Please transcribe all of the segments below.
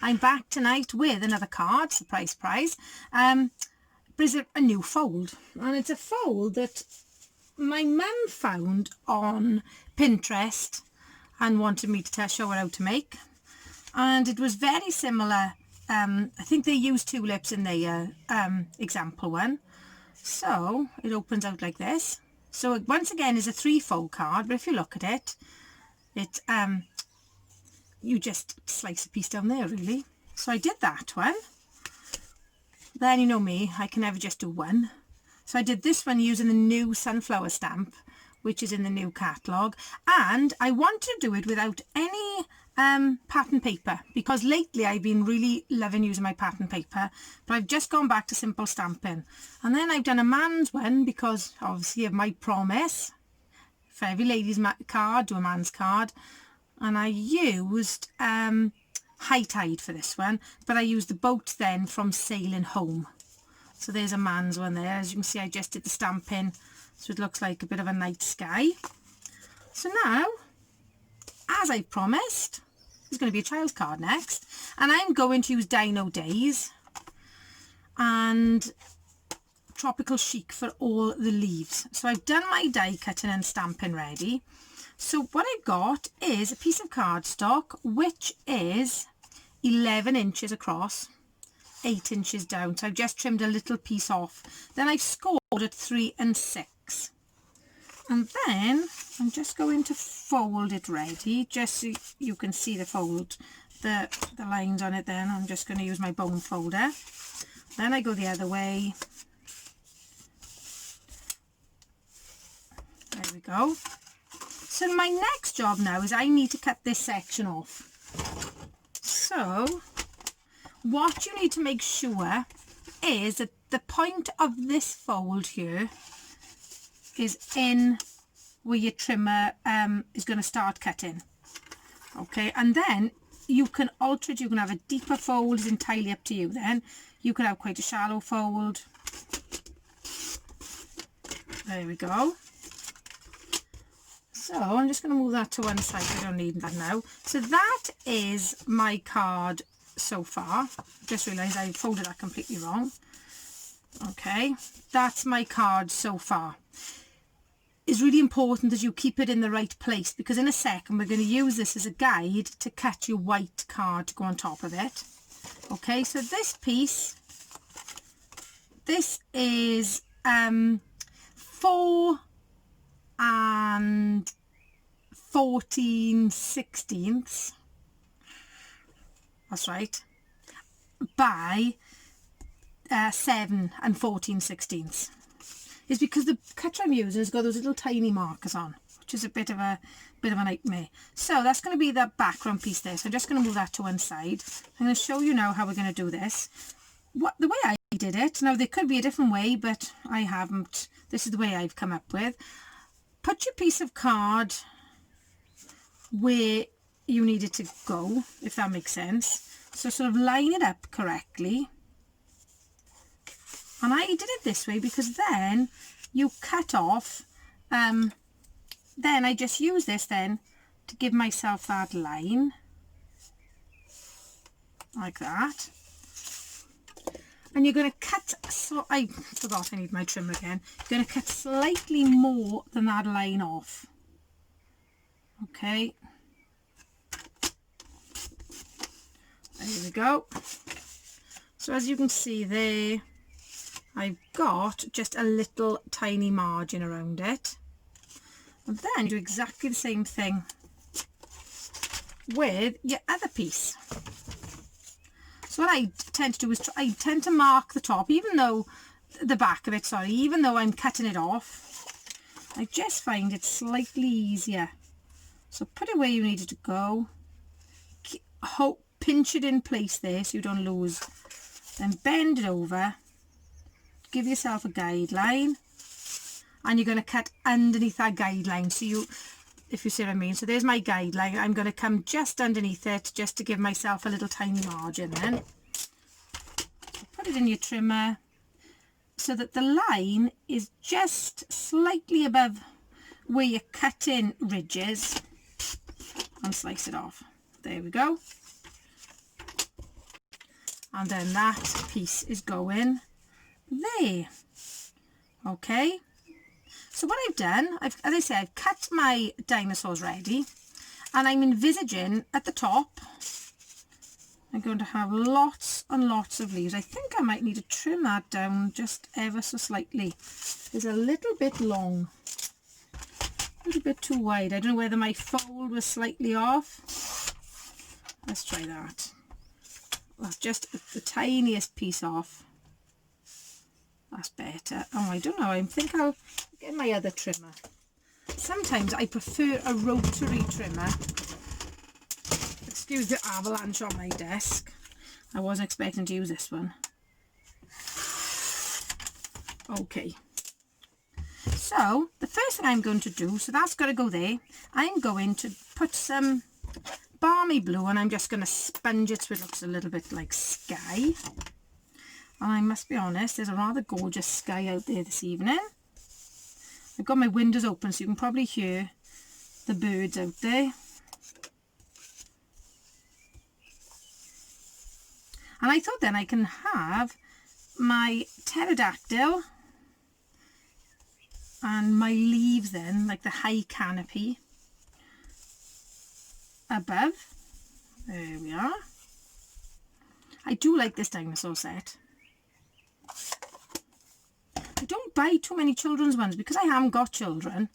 I'm back tonight with another card, surprise, surprise. But it's a new fold, and it's a fold that my mum found on Pinterest and wanted me to show her how to make. And it was very similar. I think they used tulips in their example one. So it opens out like this. So it, once again, is a three-fold card, but if you look at it, it you just slice a piece down there, really. So I did that one. Then, you know me, I can never just do one. So I did this one using the new sunflower stamp, which is in the new catalogue. And I want to do it without any pattern paper, because lately I've been really loving using my pattern paper, but I've just gone back to simple stamping. And then I've done a man's one, because obviously of my promise. For every lady's card, do a man's card. And I used High Tide for this one, but I used the boat then from Sailing Home. So there's a man's one there. As you can see, I just did the stamping, so it looks like a bit of a night sky. So now, as I promised, there's going to be a child's card next, and I'm going to use Dino Days and Tropical Chic for all the leaves. So I've done my die cutting and stamping ready. So what I've got is a piece of cardstock which is 11 inches across, 8 inches down. So I've just trimmed a little piece off. Then I've scored at 3 and 6. And then I'm just going to fold it ready, just so you can see the fold, the lines on it. Then I'm just going to use my bone folder. Then I go the other way. There we go. So my next job now is I need to cut this section off. So what you need to make sure is that the point of this fold here is in where your trimmer is going to start cutting. Okay, and then you can alter it. You can have a deeper fold, it's entirely up to you. Then you can have quite a shallow fold. There we go. So I'm just going to move that to one side. I don't need that now. So that is my card so far. Just realised I folded that completely wrong. Okay, that's my card so far. It's really important that you keep it in the right place, because in a second we're going to use this as a guide to cut your white card to go on top of it. Okay, so this piece, this is 4 and 14/16, that's right, by 7 and 14/16. Is because the cutter I'm using has got those little tiny markers on, which is a bit of a nightmare. So that's going to be the background piece there. So I'm just going to move that to one side. I'm going to show you now how we're going to do this. The way I did it, now there could be a different way, but I haven't. This is the way I've come up with. Put your piece of card where you need it to go, if that makes sense. So sort of line it up correctly. And I did it this way because then you cut off, then I just use this then to give myself that line, like that. And you're going to cut, so I forgot I need my trimmer again. You're going to cut slightly more than that line off. Okay. There we go. So as you can see there, I've got just a little tiny margin around it. And then do exactly the same thing with your other piece. So what I tend to do is I tend to mark the top, even though the back of it, sorry, even though I'm cutting it off, I just find it slightly easier. So put it where you need it to go. Pinch it in place there so you don't lose. Then bend it over. Give yourself a guideline, and you're going to cut underneath that guideline. So you, if you see what I mean. So there's my guideline. I'm going to come just underneath it, just to give myself a little tiny margin. Then put it in your trimmer so that the line is just slightly above where your cutting ridges, and slice it off. There we go. and then that piece is going there. Okay, so what I've done, as I say, I've cut my dinosaurs ready, and I'm envisaging at the top I'm going to have lots and lots of leaves. I think I might need to trim that down just ever so slightly. It's a little bit long, a little bit too wide. I don't know whether my fold was slightly off. Let's try that. Well, just the tiniest piece off. That's better. Oh, I don't know. I think I'll get my other trimmer. Sometimes I prefer a rotary trimmer. Excuse the avalanche on my desk. I wasn't expecting to use this one. Okay. So, the first thing I'm going to do, so that's got to go there. I'm going to put some balmy blue, and I'm just going to sponge it so it looks a little bit like sky. And I must be honest, there's a rather gorgeous sky out there this evening. I've got my windows open so you can probably hear the birds out there. And I thought then I can have my pterodactyl and my leaves then, like the high canopy above. There we are. I do like this dinosaur set. I don't buy too many children's ones because I haven't got children.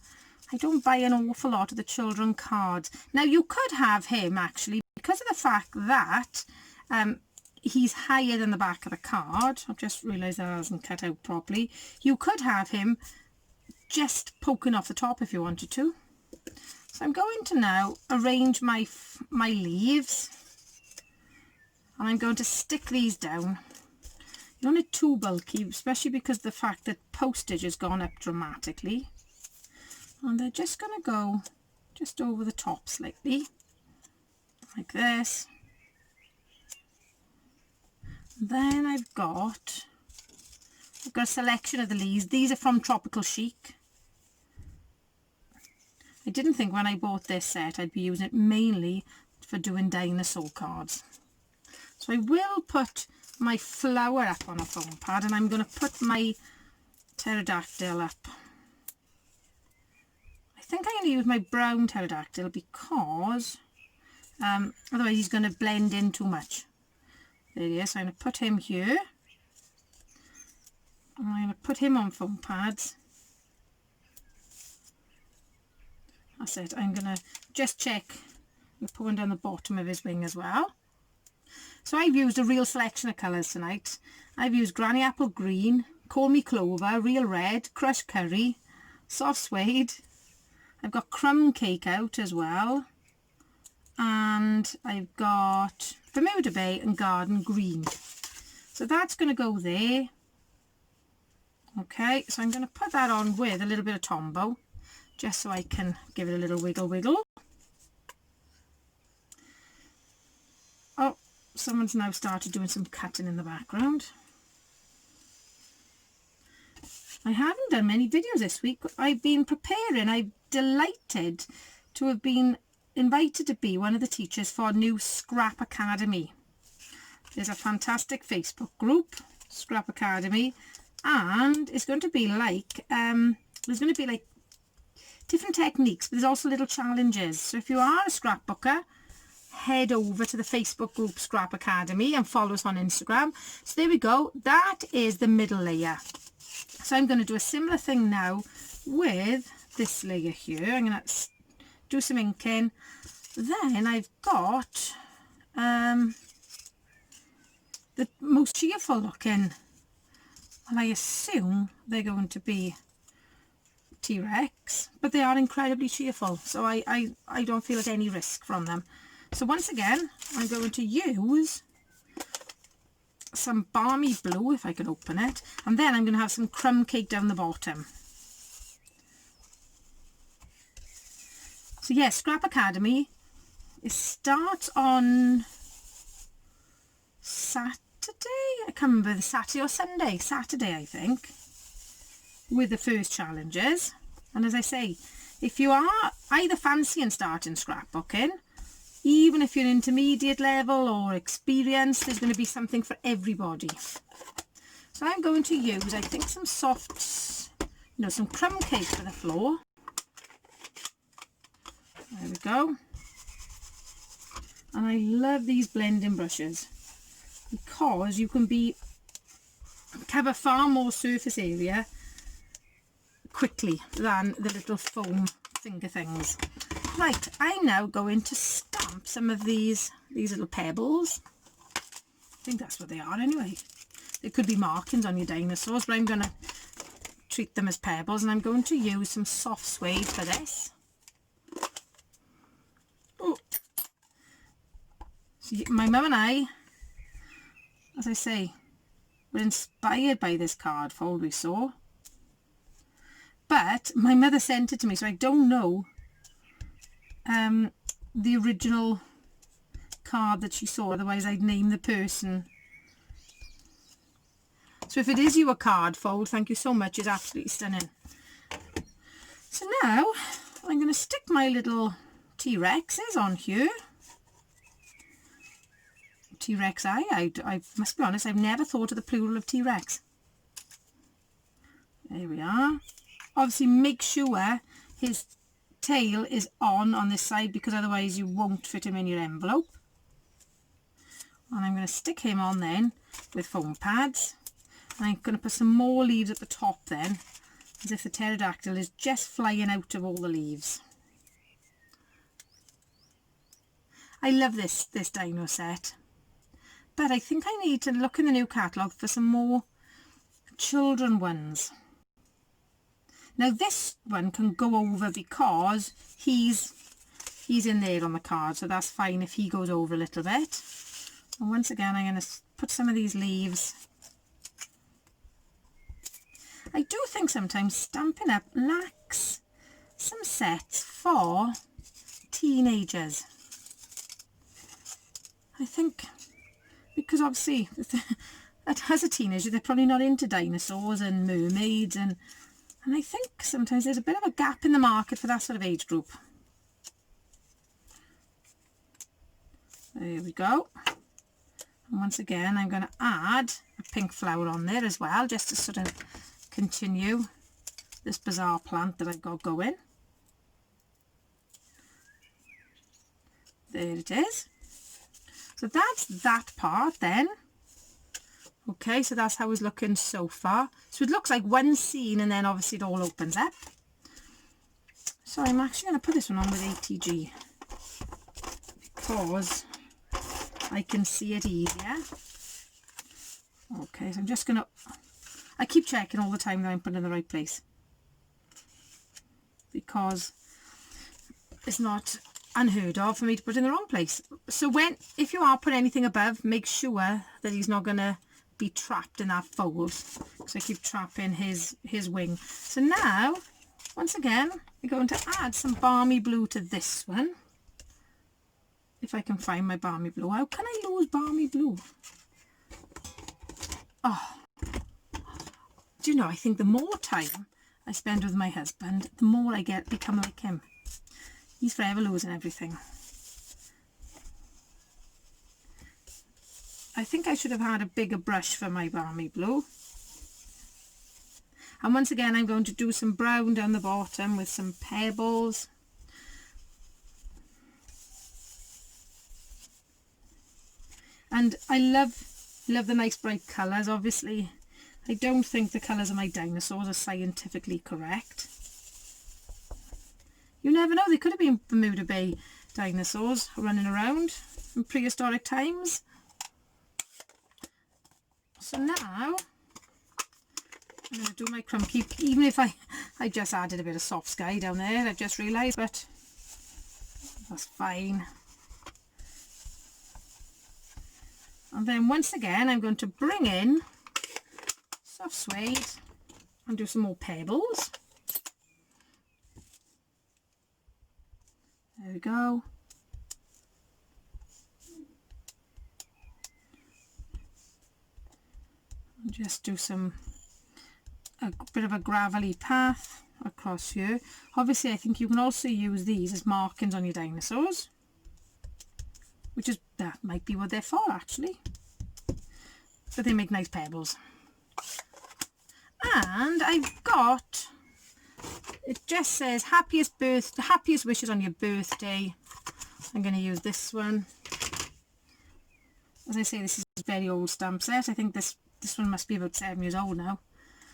I don't buy an awful lot of the children cards. Now you could have him actually, because of the fact that he's higher than the back of the card. I've just realised that hasn't cut out properly. You could have him just poking off the top if you wanted to. So I'm going to now arrange my leaves, and I'm going to stick these down. You don't need too bulky, especially because the fact that postage has gone up dramatically. And they're just going to go just over the top slightly, like this. Then I've got a selection of the leaves. These are from Tropical Chic. I didn't think when I bought this set I'd be using it mainly for doing dinosaur cards. So I will put my flower up on a foam pad, and I'm going to put my pterodactyl up. I think I'm going to use my brown pterodactyl because otherwise he's going to blend in too much. There he is. So I'm going to put him here. And I'm going to put him on foam pads. That's it. I'm going to just check the pulling down the bottom of his wing as well. So I've used a real selection of colours tonight. I've used Granny Apple Green, Call Me Clover, Real Red, Crushed Curry, Soft Suede. I've got Crumb Cake out as well. And I've got Bermuda Bay and Garden Green. So that's going to go there. Okay, so I'm going to put that on with a little bit of Tombow, just so I can give it a little wiggle. Oh, someone's now started doing some cutting in the background. I haven't done many videos this week. I've been preparing. I'm delighted to have been invited to be one of the teachers for new Scrap Academy. There's a fantastic Facebook group, Scrap Academy, and it's going to be like there's going to be like different techniques, but there's also little challenges. So if you are a scrapbooker, head over to the Facebook group Scrap Academy and follow us on Instagram. So there we go. That is the middle layer. So I'm going to do a similar thing now with this layer here. I'm going to do some inking. Then I've got the most cheerful looking, well, I assume they're going to be T-Rex, but they are incredibly cheerful, so I don't feel at any risk from them. So once again, I'm going to use some balmy blue, if I can open it, and then I'm going to have some crumb cake down the bottom. So yes, Scrap Academy, it starts on Saturday, I can't remember, the Saturday or Sunday, Saturday I think, with the first challenges. And as I say, if you are either fancying starting scrapbooking Even if you're intermediate level or experienced, there's going to be something for everybody. So I'm going to use, I think, some soft, some crumb cake for the floor. There we go. And I love these blending brushes because you can cover far more surface area quickly than the little foam finger things. Right, I'm now going to stamp some of these little pebbles. I think that's what they are anyway. It could be markings on your dinosaurs, but I'm going to treat them as pebbles, and I'm going to use some soft suede for this. Oh. So my mum and I, as I say, were inspired by this card fold we saw. But my mother sent it to me, so I don't know the original card that she saw, otherwise I'd name the person. So if it is you a card fold, thank you so much, it's absolutely stunning. So now I'm going to stick my little T-Rexes on here. T-Rex I must be honest, I've never thought of the plural of T-Rex. There we are. Obviously make sure his tail is on this side, because otherwise you won't fit him in your envelope. And I'm going to stick him on then with foam pads. And I'm going to put some more leaves at the top then, as if the pterodactyl is just flying out of all the leaves. I love this dino set, but I think I need to look in the new catalogue for some more children ones. Now this one can go over because he's in there on the card, so that's fine if he goes over a little bit. And once again I'm going to put some of these leaves. I do think sometimes Stampin' Up lacks some sets for teenagers. I think because obviously as a teenager they're probably not into dinosaurs and mermaids, and I think sometimes there's a bit of a gap in the market for that sort of age group. There we go. And once again I'm going to add a pink flower on there as well, just to sort of continue this bizarre plant that I've got going. There it is. So that's that part then. Okay, so that's how it's looking so far. So it looks like one scene and then obviously it all opens up. So I'm actually going to put this one on with ATG because I can see it easier. Okay, so I'm just going to, I keep checking all the time that I'm putting it in the right place, because it's not unheard of for me to put it in the wrong place. So if you are putting anything above, make sure that he's not going to be trapped in that fold, because I keep trapping his wing. So now once again we're going to add some balmy blue to this one, if I can find my balmy blue. How can I lose balmy blue? Oh, do you know, I think the more time I spend with my husband, the more I become like him. He's forever losing everything. I think I should have had a bigger brush for my balmy blue. And once again I'm going to do some brown down the bottom with some pebbles. And I love the nice bright colours. Obviously I don't think the colours of my dinosaurs are scientifically correct. You never know, they could have been Bermuda Bay dinosaurs running around in prehistoric times. So now I'm going to do my crumb keep, even if I just added a bit of soft sky down there, I've just realised, but that's fine. And then once again I'm going to bring in soft suede and do some more pebbles. There we go. And just do a bit of a gravelly path across here. Obviously I think you can also use these as markings on your dinosaurs. which is, that might be what they're for actually. But they make nice pebbles. And I've got, it just says happiest wishes on your birthday. I'm going to use this one. As I say, this is a very old stamp set. I think this one must be about 7 years old now.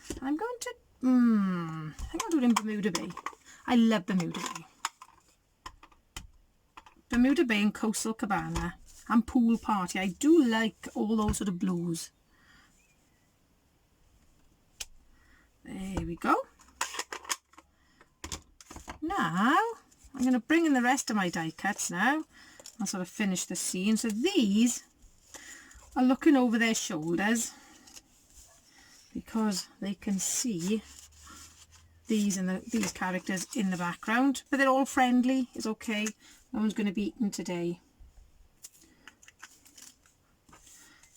And I'm going to, I think I'll do it in Bermuda Bay. I love Bermuda Bay. Bermuda Bay and Coastal Cabana and Pool Party. I do like all those sort of blues. There we go. Now I'm going to bring in the rest of my die cuts now. I'll sort of finish the scene. So these are looking over their shoulders because they can see these and these characters in the background, but they're all friendly. It's okay. No one's going to be eaten today.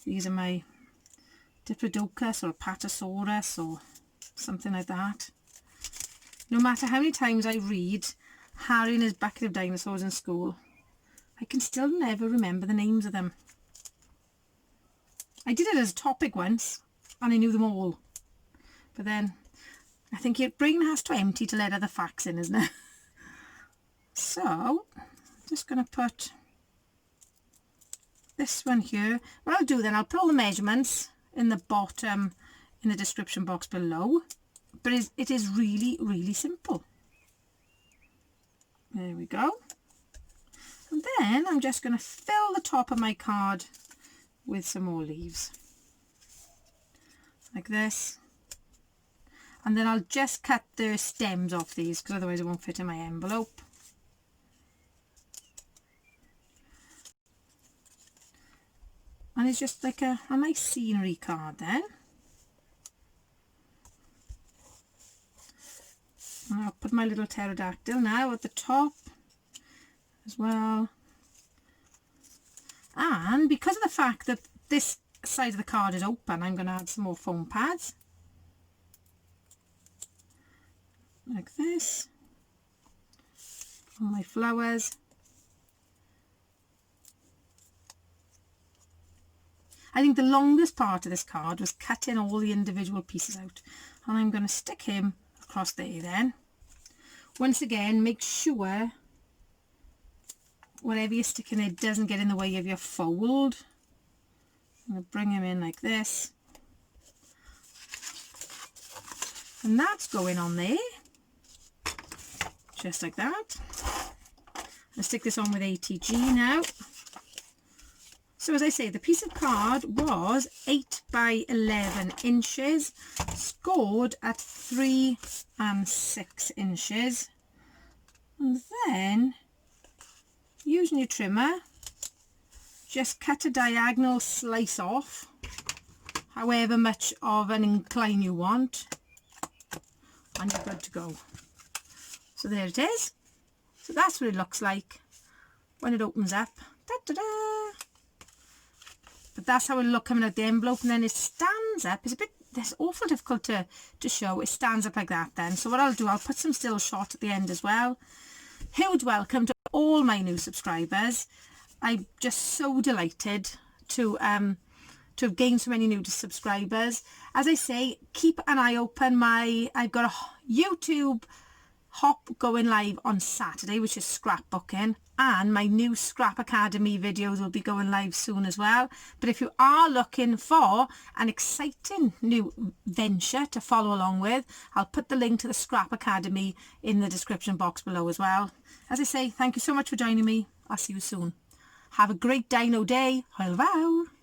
These are my Diplodocus or Patasaurus or something like that. No matter how many times I read Harry and his bucket of dinosaurs in school, I can still never remember the names of them. I did it as a topic once and I knew them all, but then I think your brain has to empty to let other facts in, isn't it? So I'm just going to put this one here. What I'll do then, I'll put all the measurements in the bottom in the description box below, but it is really, really simple. There we go. And then I'm just going to fill the top of my card with some more leaves like this, and then I'll just cut the stems off these because otherwise it won't fit in my envelope. And it's just like a nice scenery card then. And I'll put my little pterodactyl now at the top as well. And because of the fact that this side of the card is open, I'm going to add some more foam pads. Like this. All my flowers. I think the longest part of this card was cutting all the individual pieces out. And I'm going to stick him across there then. Once again, make sure whatever you're sticking there doesn't get in the way of your fold. I'm going to bring him in like this. And that's going on there. Just like that. I'll stick this on with ATG now. So as I say, the piece of card was 8 by 11 inches, scored at 3 and 6 inches. And then, using your trimmer, just cut a diagonal slice off, however much of an incline you want, and you're good to go. So there it is. So that's what it looks like when it opens up. Da-da-da! But that's how it'll look coming out the envelope, and then it stands up. It's awful difficult to show. It stands up like that then. So what I'll do, I'll put some still shot at the end as well. Huge welcome to all my new subscribers. I'm just so delighted to have gained so many new subscribers. As I say, keep an eye open. I've got a YouTube hop going live on Saturday, which is scrapbooking, and my new Scrap Academy videos will be going live soon as well. But if you are looking for an exciting new venture to follow along with, I'll put the link to the Scrap Academy in the description box below as well. As I say, thank you so much for joining me. I'll see you soon. Have a great Dino day. Hwyl fawr.